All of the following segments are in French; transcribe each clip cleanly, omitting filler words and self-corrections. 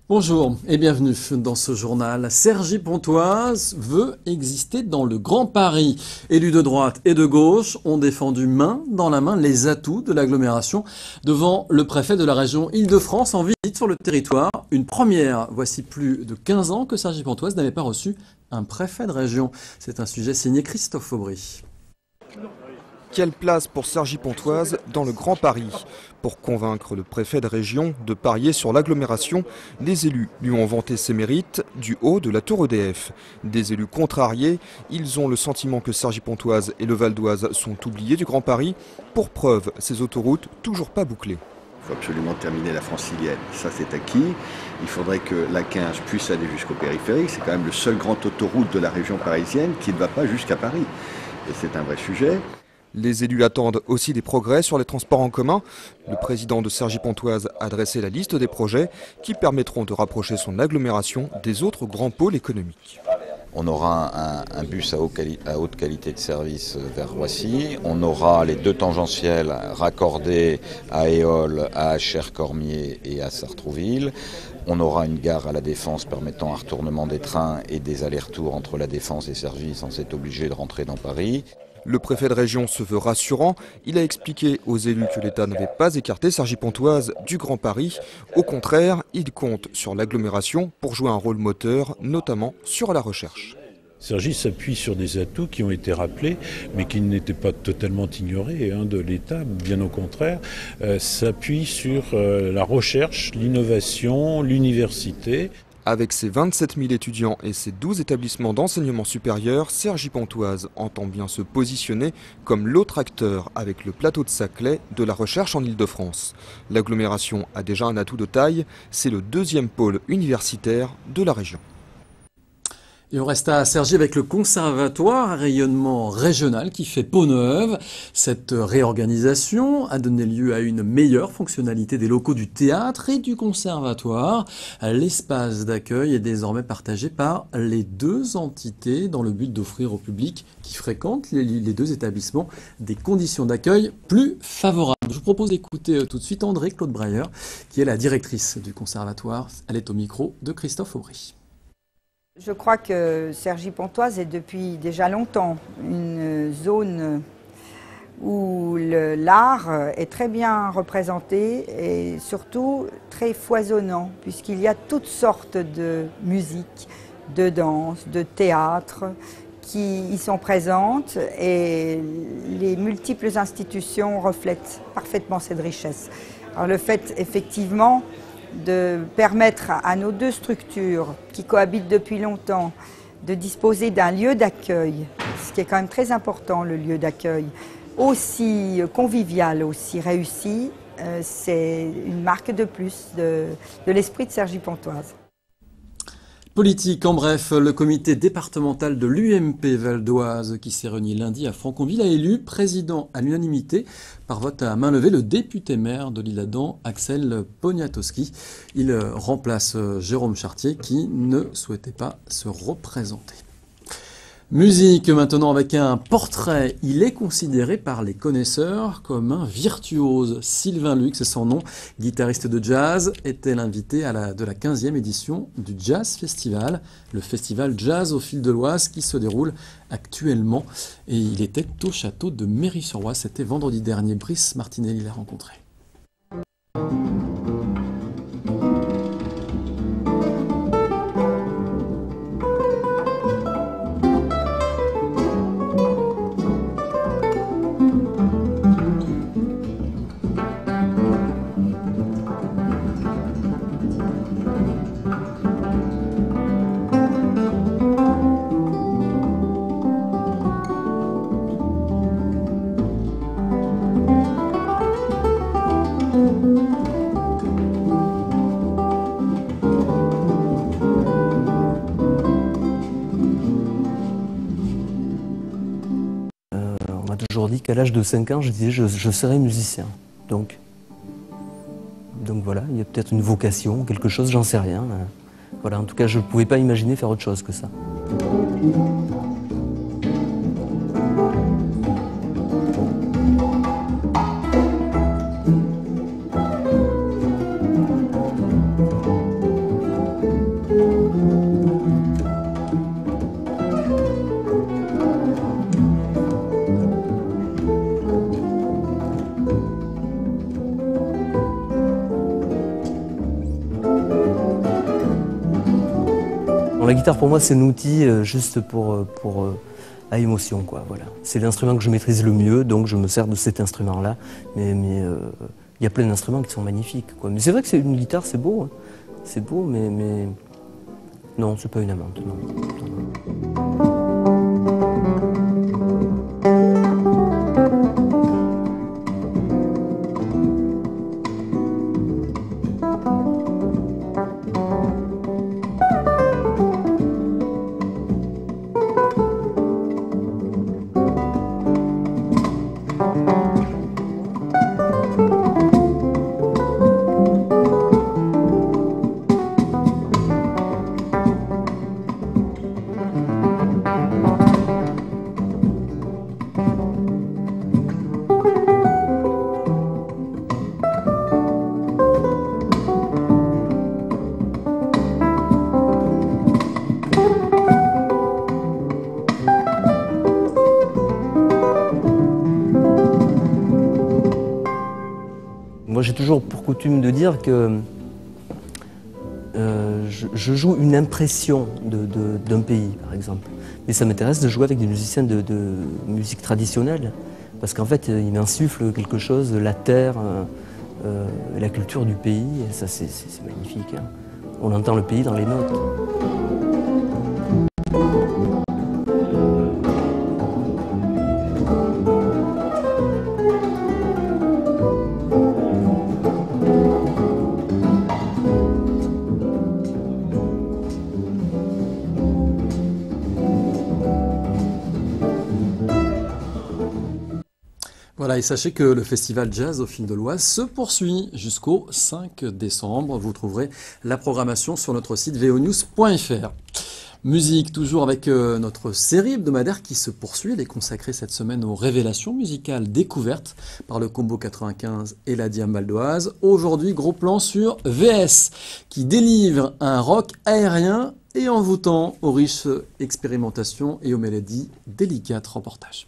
Bonjour et bienvenue dans ce journal. Cergy Pontoise veut exister dans le Grand Paris. Élus de droite et de gauche ont défendu main dans la main les atouts de l'agglomération devant le préfet de la région Île-de-France en visite sur le territoire. Une première, voici plus de 15 ans que Cergy Pontoise n'avait pas reçu un préfet de région. C'est un sujet signé Christophe Aubry. Quelle place pour Cergy Pontoise dans le Grand Paris? Pour convaincre le préfet de région de parier sur l'agglomération, les élus lui ont vanté ses mérites du haut de la tour EDF. Des élus contrariés, ils ont le sentiment que Cergy Pontoise et le Val d'Oise sont oubliés du Grand Paris. Pour preuve, ces autoroutes toujours pas bouclées. Il faut absolument terminer la francilienne, ça c'est acquis. Il faudrait que la 15 puisse aller jusqu'au périphérique. C'est quand même le seul grand autoroute de la région parisienne qui ne va pas jusqu'à Paris. Et c'est un vrai sujet. Les élus attendent aussi des progrès sur les transports en commun. Le président de Cergy Pontoise a dressé la liste des projets qui permettront de rapprocher son agglomération des autres grands pôles économiques. On aura un bus à haute qualité de service vers Roissy. On aura les deux tangentiels raccordés à Éole, à Achères-Cormier et à Sartrouville. On aura une gare à la Défense permettant un retournement des trains et des allers-retours entre la Défense et Cergy sans être obligé de rentrer dans Paris. Le préfet de région se veut rassurant. Il a expliqué aux élus que l'État n'avait pas écarté Cergy Pontoise du Grand Paris. Au contraire, il compte sur l'agglomération pour jouer un rôle moteur, notamment sur la recherche. Cergy s'appuie sur des atouts qui ont été rappelés, mais qui n'étaient pas totalement ignorés de l'État, bien au contraire. S'appuie sur la recherche, l'innovation, l'université. Avec ses 27 000 étudiants et ses 12 établissements d'enseignement supérieur, Cergy Pontoise entend bien se positionner comme l'autre acteur avec le plateau de Saclay de la recherche en Île-de-France. L'agglomération a déjà un atout de taille, c'est le deuxième pôle universitaire de la région. Et on reste à Cergy avec le conservatoire à rayonnement régional qui fait peau neuve. Cette réorganisation a donné lieu à une meilleure fonctionnalité des locaux du théâtre et du conservatoire. L'espace d'accueil est désormais partagé par les deux entités dans le but d'offrir au public qui fréquente les deux établissements des conditions d'accueil plus favorables. Je vous propose d'écouter tout de suite André-Claude Breyer qui est la directrice du conservatoire. Elle est au micro de Christophe Aubry. Je crois que Cergy Pontoise est depuis déjà longtemps une zone où l'art est très bien représenté et surtout très foisonnant puisqu'il y a toutes sortes de musique, de danse, de théâtre qui y sont présentes et les multiples institutions reflètent parfaitement cette richesse. Alors le fait effectivement de permettre à nos deux structures qui cohabitent depuis longtemps de disposer d'un lieu d'accueil, ce qui est quand même très important, le lieu d'accueil, aussi convivial, aussi réussi, c'est une marque de plus de l'esprit de Cergy Pontoise. Politique, en bref, le comité départemental de l'UMP Val d'Oise qui s'est réuni lundi à Franconville a élu président à l'unanimité par vote à main levée le député maire de l'Isle-Adam, Axel Poniatowski. Il remplace Jérôme Chartier qui ne souhaitait pas se représenter. Musique maintenant avec un portrait. Il est considéré par les connaisseurs comme un virtuose. Sylvain Luc, c'est son nom, guitariste de jazz, était l'invité de la 15e édition du Jazz Festival, le festival Jazz au fil de l'Oise qui se déroule actuellement. Et il était au château de Méry-sur-Oise. C'était vendredi dernier. Brice Martinelli l'a rencontré. On m'a toujours dit qu'à l'âge de 5 ans, je disais je serais musicien. Donc voilà, il y a peut-être une vocation, quelque chose, j'en sais rien. Voilà, en tout cas, je ne pouvais pas imaginer faire autre chose que ça. la guitare pour moi c'est un outil juste à émotion, quoi. Voilà. C'est l'instrument que je maîtrise le mieux, donc je me sers de cet instrument-là. Mais y a plein d'instruments qui sont magnifiques, quoi. Mais c'est vrai que une guitare, c'est beau. Hein. C'est beau, mais non, c'est pas une amante. Non. Moi j'ai toujours pour coutume de dire que je joue une impression d'un pays, par exemple. Mais ça m'intéresse de jouer avec des musiciens de musique traditionnelle, parce qu'en fait ils m'insufflent quelque chose, la terre, la culture du pays, et ça c'est magnifique. Hein. On entend le pays dans les notes. Voilà, et sachez que le festival Jazz au Fil de l'Oise se poursuit jusqu'au 5 décembre. Vous trouverez la programmation sur notre site vonews.fr. Musique, toujours avec notre série hebdomadaire qui se poursuit. Elle est consacrée cette semaine aux révélations musicales découvertes par le Combo 95 et la Diam Val d'Oise. Aujourd'hui, gros plan sur VS, qui délivre un rock aérien et envoûtant aux riches expérimentations et aux mélodies délicates. Reportage.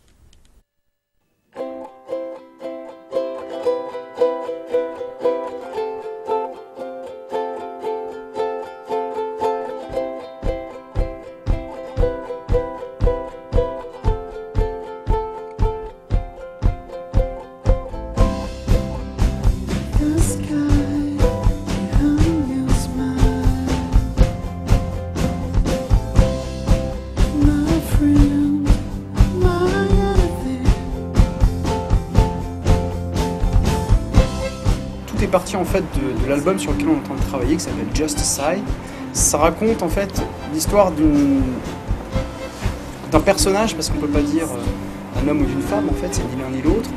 Partie en fait de l'album sur lequel on est en train de travailler, qui s'appelle Just a Sigh. Ça raconte en fait l'histoire d'un personnage, parce qu'on peut pas dire un homme ou une femme, en fait c'est ni l'un ni l'autre,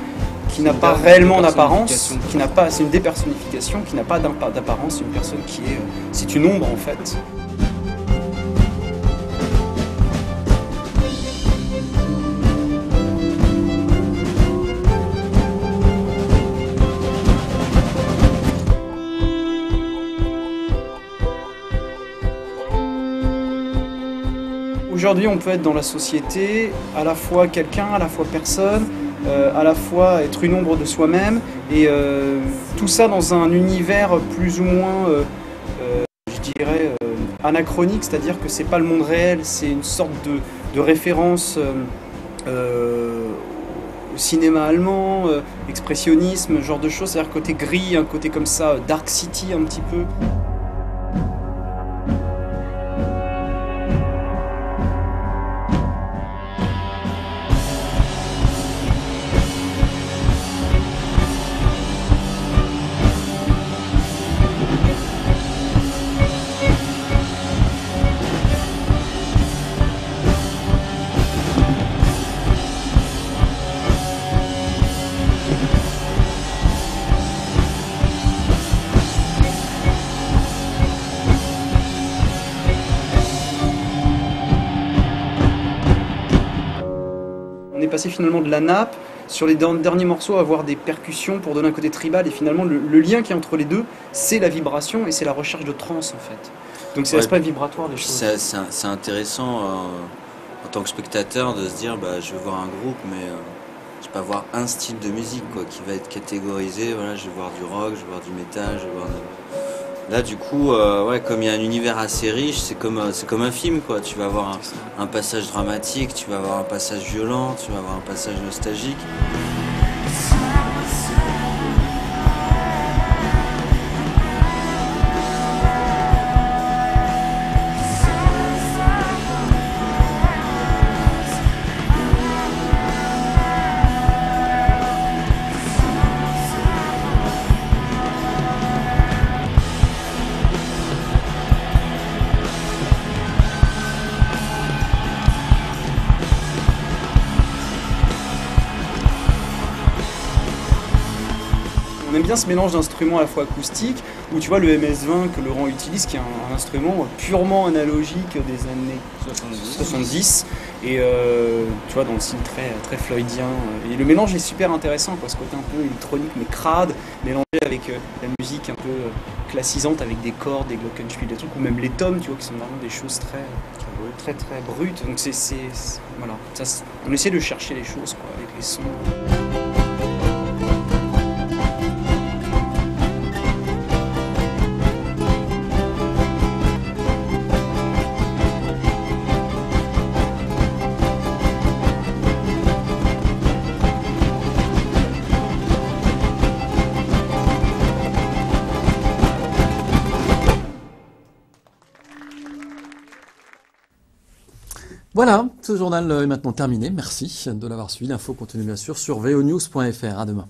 qui n'a pas réellement d'apparence, c'est une dépersonnification, qui n'a pas d'apparence, c'est une personne qui est, c'est une ombre en fait. Aujourd'hui, on peut être dans la société, à la fois quelqu'un, à la fois personne, à la fois être une ombre de soi-même, et tout ça dans un univers plus ou moins, je dirais, anachronique, c'est-à-dire que c'est pas le monde réel, c'est une sorte de référence au cinéma allemand, expressionnisme, ce genre de choses, c'est-à-dire côté gris, un côté comme ça, Dark City un petit peu. On est passé finalement de la nappe sur les derniers morceaux à avoir des percussions pour donner un côté tribal, et finalement le lien qui est entre les deux, c'est la vibration et c'est la recherche de trance en fait. Donc c'est l'aspect vibratoire des choses. C'est intéressant en tant que spectateur de se dire je vais voir un groupe, mais je vais pas voir un style de musique quoi, qui va être catégorisé. Voilà, je vais voir du rock, je vais voir du métal, je vais voir Là, du coup, ouais, comme il y a un univers assez riche, c'est comme un film, quoi. Tu vas avoir un passage dramatique, tu vas avoir un passage violent, tu vas avoir un passage nostalgique. On aime bien ce mélange d'instruments à la fois acoustiques, où tu vois le MS-20 que Laurent utilise, qui est un instrument purement analogique des années 70, et tu vois dans le style très floydien. Et le mélange est super intéressant, quoi, ce côté un peu électronique mais crade, mélangé avec la musique un peu classisante, avec des cordes, des glockenspiel, des trucs, ou même les tomes, tu vois, qui sont vraiment des choses très brutes. Donc voilà, on essaie de chercher les choses, quoi, avec les sons. Voilà, ce journal est maintenant terminé. Merci de l'avoir suivi. L'info continue bien sûr sur vonews.fr. À demain.